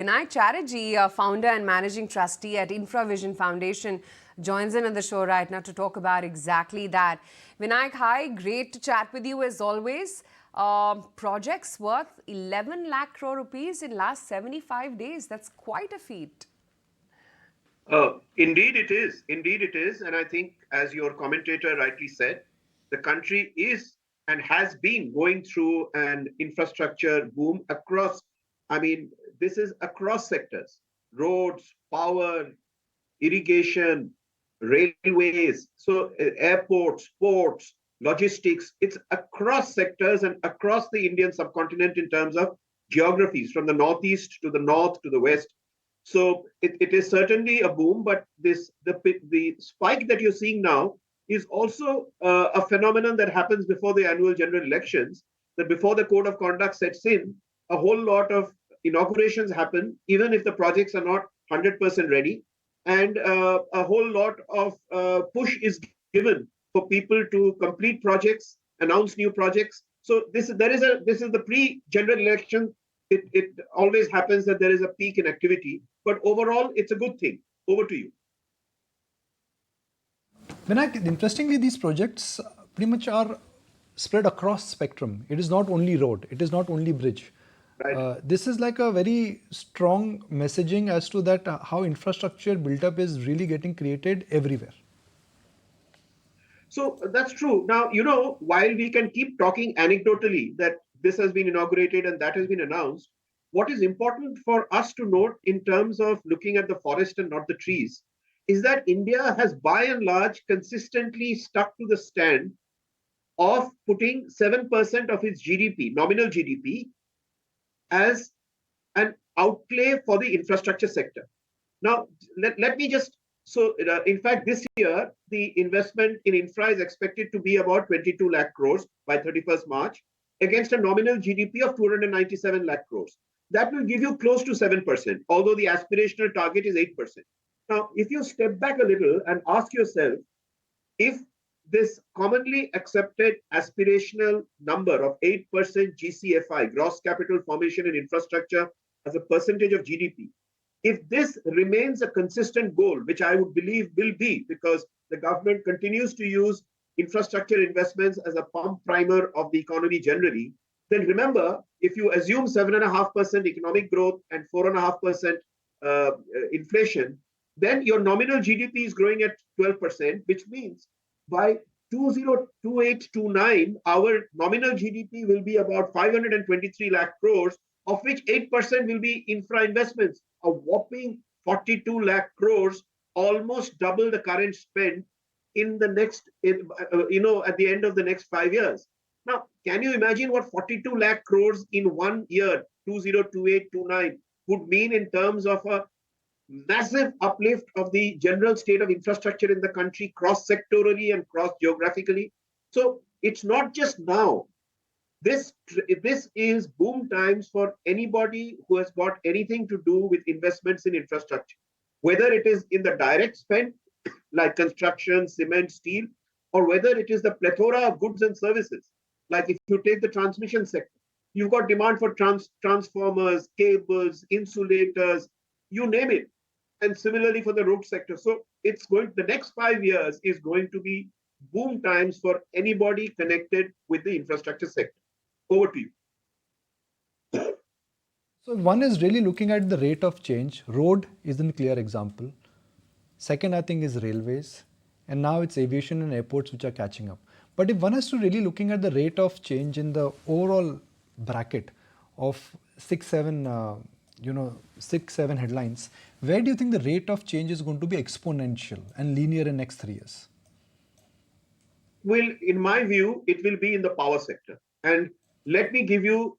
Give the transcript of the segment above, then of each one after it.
Vinayak Chatterjee, founder and managing trustee at Infravision Foundation, joins in on the show right now to talk about exactly that. Vinayak, hi, great to chat with you as always. Projects worth 11 lakh crore rupees in last 75 days. That's quite a feat. Indeed, it is. Indeed, it is. And I think, as your commentator rightly said, the country is and has been going through an infrastructure boom across. I mean, this is across sectors: roads, power, irrigation, railways, so airports, ports, logistics. It's across sectors and across the Indian subcontinent in terms of geographies, from the northeast to the north to the west. So it is certainly a boom, but the spike that you're seeing now is also a phenomenon that happens before the annual general elections. That before the code of conduct sets in, a whole lot of inaugurations happen, even if the projects are not 100% ready, and a whole lot of push is given for people to complete projects, announce new projects. So this is the pre-general election. It always happens that there is a peak in activity, but overall, it's a good thing. Over to you. Vinayak, interestingly, these projects pretty much are spread across spectrum. It is not only road, it is not only bridge. Right. This is like a very strong messaging as to that how infrastructure built up is really getting created everywhere. So that's true. Now, while we can keep talking anecdotally that this has been inaugurated and that has been announced, what is important for us to note in terms of looking at the forest and not the trees is that India has by and large consistently stuck to the stand of putting 7% of its GDP, nominal GDP, as an outlay for the infrastructure sector. Now, let me just in fact, this year, the investment in infra is expected to be about 22 lakh crores by 31st March against a nominal GDP of 297 lakh crores. That will give you close to 7%, although the aspirational target is 8%. Now, if you step back a little and ask yourself if this commonly accepted aspirational number of 8% GCFI, gross capital formation in infrastructure, as a percentage of GDP, if this remains a consistent goal, which I would believe will be, because the government continues to use infrastructure investments as a pump primer of the economy generally, then remember, if you assume 7.5% economic growth and 4.5% inflation, then your nominal GDP is growing at 12%, which means by 2028-29, our nominal GDP will be about 523 lakh crores, of which 8% will be infra investments, a whopping 42 lakh crores, almost double the current spend in the next, at the end of the next 5 years. Now, can you imagine what 42 lakh crores in 1 year, 2028-29, would mean in terms of a massive uplift of the general state of infrastructure in the country, cross-sectorally and cross-geographically? So it's not just now. This is boom times for anybody who has got anything to do with investments in infrastructure, whether it is in the direct spend like construction, cement, steel, or whether it is the plethora of goods and services. Like if you take the transmission sector, you've got demand for transformers, cables, insulators, you name it. And similarly for the road sector. So the next 5 years is going to be boom times for anybody connected with the infrastructure sector. Over to you. So one is really looking at the rate of change. Road is a clear example. Second, I think, is railways. And now it's aviation and airports which are catching up. But if one has to really looking at the rate of change in the overall bracket of 6-7 headlines, where do you think the rate of change is going to be exponential and linear in next 3 years? Well, in my view, it will be in the power sector. And let me give you,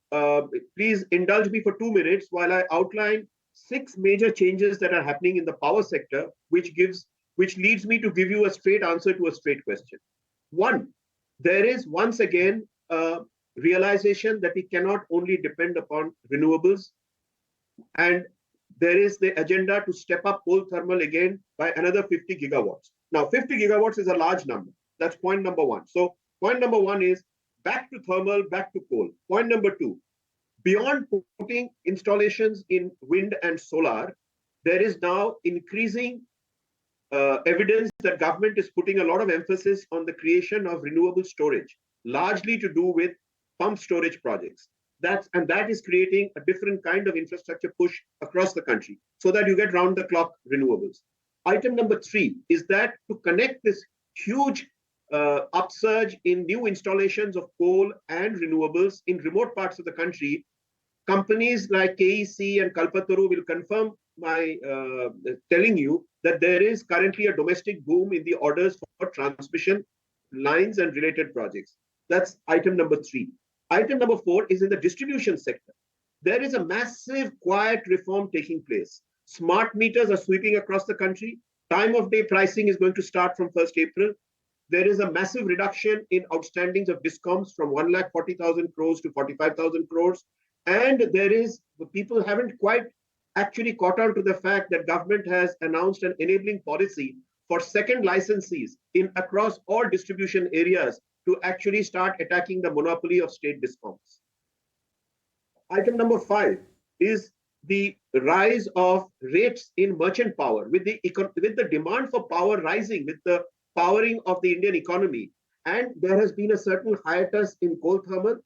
please indulge me for 2 minutes while I outline 6 major changes that are happening in the power sector, which leads me to give you a straight answer to a straight question. One, there is once again a realization that we cannot only depend upon renewables, and there is the agenda to step up coal thermal again by another 50 gigawatts. Now, 50 gigawatts is a large number. That's point number one. So point number one is back to thermal, back to coal. Point number two, Beyond putting installations in wind and solar, there is now increasing evidence that government is putting a lot of emphasis on the creation of renewable storage, largely to do with pump storage projects. That is creating a different kind of infrastructure push across the country so that you get round the clock renewables. Item number 3 is that to connect this huge upsurge in new installations of coal and renewables in remote parts of the country, companies like KEC and Kalpataru will confirm my telling you that there is currently a domestic boom in the orders for transmission lines and related projects. That's item number 3. Item number 4 is in the distribution sector. There is a massive quiet reform taking place. Smart meters are sweeping across the country. Time of day pricing is going to start from 1st April. There is a massive reduction in outstandings of discoms from 1,40,000 crores to 45,000 crores. And people haven't quite actually caught on to the fact that government has announced an enabling policy for second licensees across all distribution areas to actually start attacking the monopoly of state discoms. Item number 5 is the rise of rates in merchant power with the demand for power rising with the powering of the Indian economy. And there has been a certain hiatus in coal thermal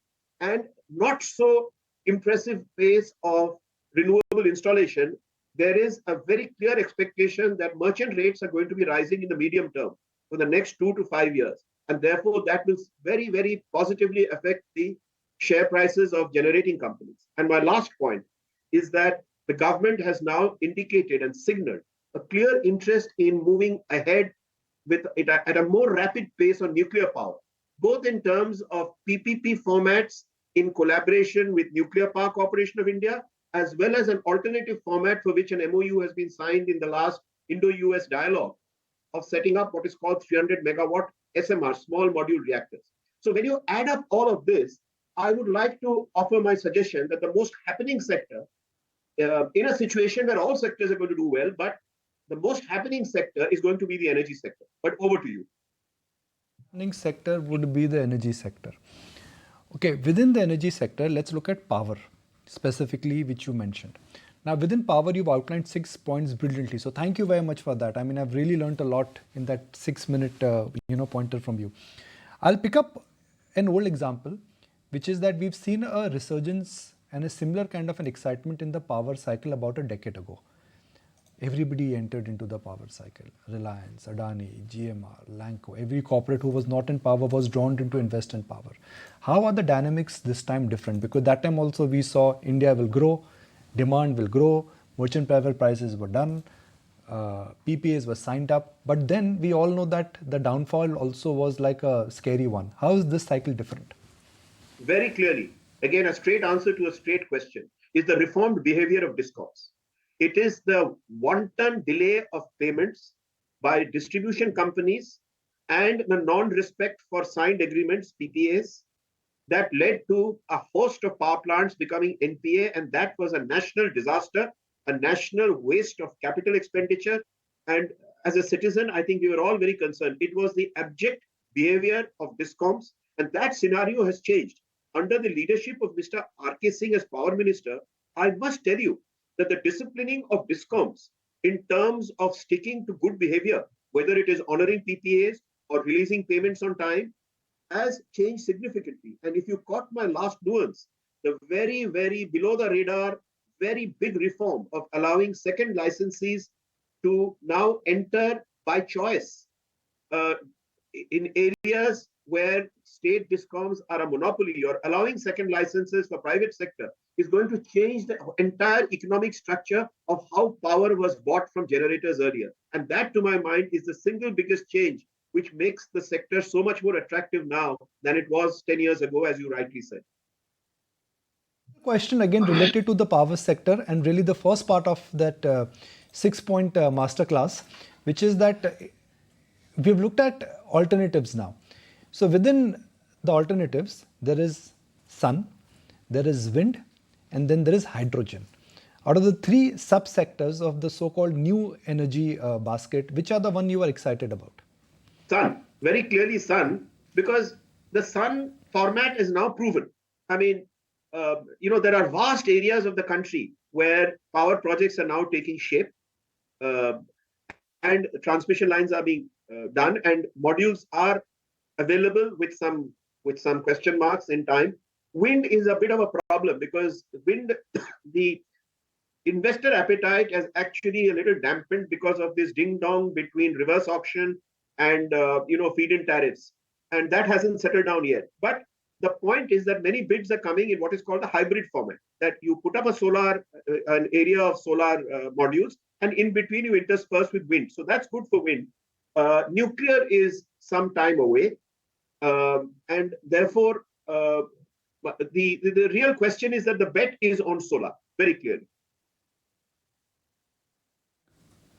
and not so impressive pace of renewable installation. There is a very clear expectation that merchant rates are going to be rising in the medium term for the next 2 to 5 years. And therefore, that will very, very positively affect the share prices of generating companies. And my last point is that the government has now indicated and signaled a clear interest in moving ahead with it at a more rapid pace on nuclear power, both in terms of PPP formats in collaboration with Nuclear Power Corporation of India, as well as an alternative format for which an MOU has been signed in the last Indo-US dialogue of setting up what is called 300 megawatt SMR, small module reactors. So when you add up all of this, I would like to offer my suggestion that the most happening sector, in a situation where all sectors are going to do well, but the most happening sector is going to be the energy sector. But over to you. Happening sector would be the energy sector. Okay, within the energy sector, let's look at power, specifically, which you mentioned. Now, within power, you've outlined 6 points brilliantly. So thank you very much for that. I mean, I've really learned a lot in that 6-minute, pointer from you. I'll pick up an old example, which is that we've seen a resurgence and a similar kind of an excitement in the power cycle about a decade ago. Everybody entered into the power cycle. Reliance, Adani, GMR, Lanco, every corporate who was not in power was drawn into invest in power. How are the dynamics this time different? Because that time also we saw India will grow, demand will grow, merchant power prices were done, PPAs were signed up, but then we all know that the downfall also was like a scary one. How is this cycle different? Very clearly, again, a straight answer to a straight question is the reformed behavior of discoms. It is the wanton delay of payments by distribution companies and the non-respect for signed agreements, PPAs, that led to a host of power plants becoming NPA, and that was a national disaster, a national waste of capital expenditure. And as a citizen, I think we were all very concerned. It was the abject behavior of discoms, and that scenario has changed. Under the leadership of Mr. R.K. Singh as Power Minister, I must tell you that the disciplining of discoms in terms of sticking to good behavior, whether it is honoring PPAs or releasing payments on time, has changed significantly. And if you caught my last nuance, the very, very below the radar, very big reform of allowing second licensees to now enter by choice in areas where state discoms are a monopoly, or allowing second licenses for private sector is going to change the entire economic structure of how power was bought from generators earlier. And that, to my mind, is the single biggest change which makes the sector so much more attractive now than it was 10 years ago, as you rightly said. Question again related to the power sector and really the first part of that 6-point masterclass, which is that we've looked at alternatives now. So within the alternatives, there is sun, there is wind, and then there is hydrogen. Out of the 3 subsectors of the so-called new energy basket, which are the one you are excited about? Sun, very clearly sun, because the sun format is now proven. I mean, there are vast areas of the country where power projects are now taking shape, and transmission lines are being done, and modules are available with some question marks in time. Wind is a bit of a problem because wind, the investor appetite has actually a little dampened because of this ding dong between reverse auction and feed-in tariffs, and that hasn't settled down yet. But the point is that many bids are coming in what is called the hybrid format, that you put up an area of solar modules, and in between you intersperse with wind. So that's good for wind. Nuclear is some time away, and therefore the real question is that the bet is on solar, very clearly.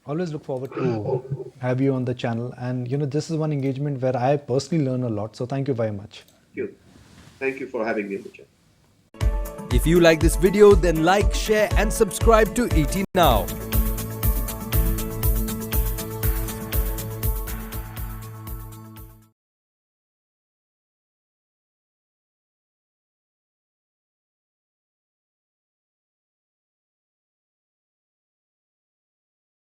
Always look forward to have you on the channel, and this is one engagement where I personally learn a lot, so thank you very much. Thank you for having me on the channel. If you like this video, then like, share and subscribe to ET Now.